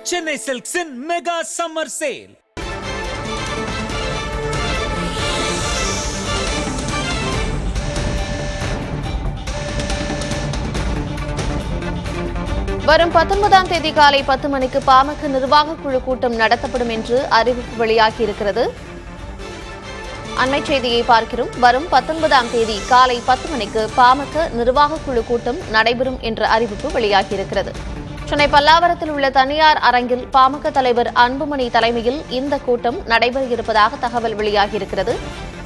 Chennai Silks in Mega Summer Sale. வரும் 19ஆம் தேதி காலை 10 மணிக்கு பாமக நிர்வாக குழு கூட்டம் நடத்தப்படும் என்று அறிவிப்பு வெளியாகியிருக்கிறது. அண்மை செய்தியை பார்க்கிறோம். வரும் 19ஆம் தேதி காலை 10 மணிக்கு பாமக நிர்வாக குழு கூட்டம் நடைபெறும் என்ற அறிவிப்பு வெளியாகியிருக்கிறது. சென்னை பல்லாவரத்தில் உள்ள தனியார் அரங்கில் பாமக தலைவர் அன்புமணி தலைமையில் இந்த கூட்டம் நடைபெற இருப்பதாக தகவல் வெளியாகியிருக்கிறது.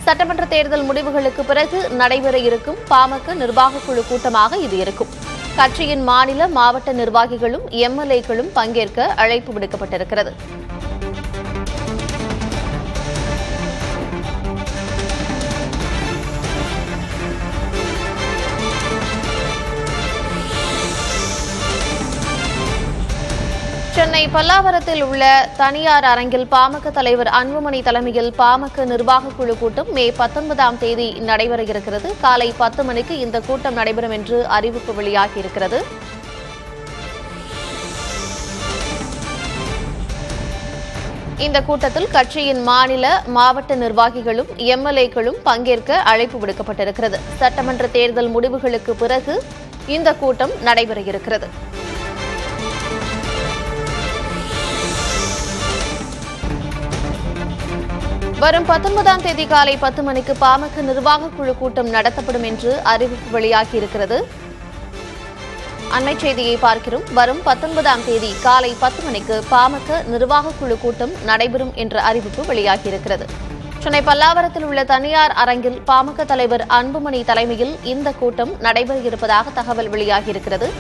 சட்டமன்ற தேர்தல் முடிவுகளுக்கு பிறகு நடைபெற இருக்கும் பாமக நிர்வாக குழு கூட்டமாக இது இருக்கும். கட்சியின் மாநில மாவட்ட நிர்வாகிகளும் எம்எல்ஏக்களும் பங்கேற்க அழைப்பு விடுக்கப்பட்டிருக்கிறது. சென்னை பல்லாவரத்தில் உள்ள தனியார் அரங்கில் பாமக தலைவர் அன்புமணி தலைமையில் பாமக நிர்வாக குழு கூட்டம் மே 19ஆம் தேதி நடைபெற இருக்கிறது. காலை 10 மணிக்கு இந்த கூட்டம் நடைபெறும் என்று அறிவிப்பு வெளியாகியிருக்கிறது. இந்த கூட்டத்தில் கட்சியின் மாநில மாவட்ட நிர்வாகிகளும் எம்எல்ஏக்களும் பங்கேற்க அழைப்பு விடுக்கப்பட்டிருக்கிறது. சட்டமன்ற தேர்தல் முடிவுகளுக்கு பிறகு இந்த கூட்டம் நடைபெற இருக்கிறது. வரும் 19ஆம் தேதி காலை 10 மணிக்கு பாமக நிர்வாக குழு கூட்டம் நடத்தப்படும் என்று அறிவிப்பு வெளியாகியிருக்கிறது. அண்மை செய்தியை பார்க்கிறோம். வரும் 19ஆம் தேதி காலை 10 மணிக்கு பாமக நிர்வாக குழு கூட்டம் நடைபெறும் என்ற அறிவிப்பு வெளியாகியிருக்கிறது. சென்னை பல்லாவரத்தில் உள்ள தனியார் அரங்கில் பாமக தலைவர் அன்புமணி தலைமையில் இந்த கூட்டம் நடைபெற இருப்பதாக தகவல் வெளியாகியிருக்கிறது.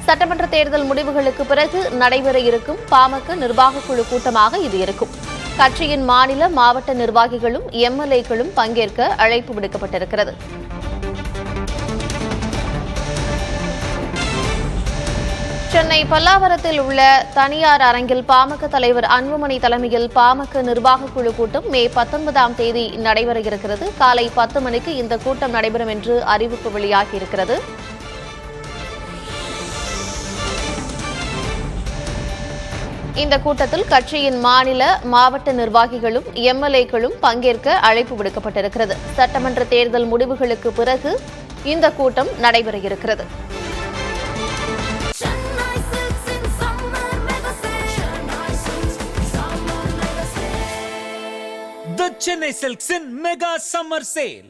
சட்டமன்ற தேர்தல் முடிவுகளுக்கு பிறகு நடைபெற இருக்கும் பாமக நிர்வாக குழு கூட்டமாக இது இருக்கும். கட்சியின் மாநில மாவட்ட நிர்வாகிகளும் எம்எல்ஏக்களும் பங்கேற்க அழைப்பு விடுக்கப்பட்டிருக்கிறது. சென்னை பல்லாவரத்தில் உள்ள தனியார் அரங்கில் பாமக தலைவர் அன்புமணி தலைமையில் பாமக நிர்வாக குழு கூட்டம் மே 19ஆம் தேதி நடைபெற இருக்கிறது. காலை 10 மணிக்கு இந்த கூட்டம் நடைபெறும் என்று அறிவிப்பு வெளியாகியிருக்கிறது. இந்த கூட்டத்தில் கட்சியின் மாநில மாவட்ட நிர்வாகிகளும் எம்எல்ஏக்களும் பங்கேற்க அழைப்பு விடுக்கப்பட்டிருக்கிறது. சட்டமன்ற தேர்தல் முடிவுகளுக்கு பிறகு இந்த கூட்டம் நடைபெற இருக்கிறது. The Chennai Silks in Mega Summer Sale.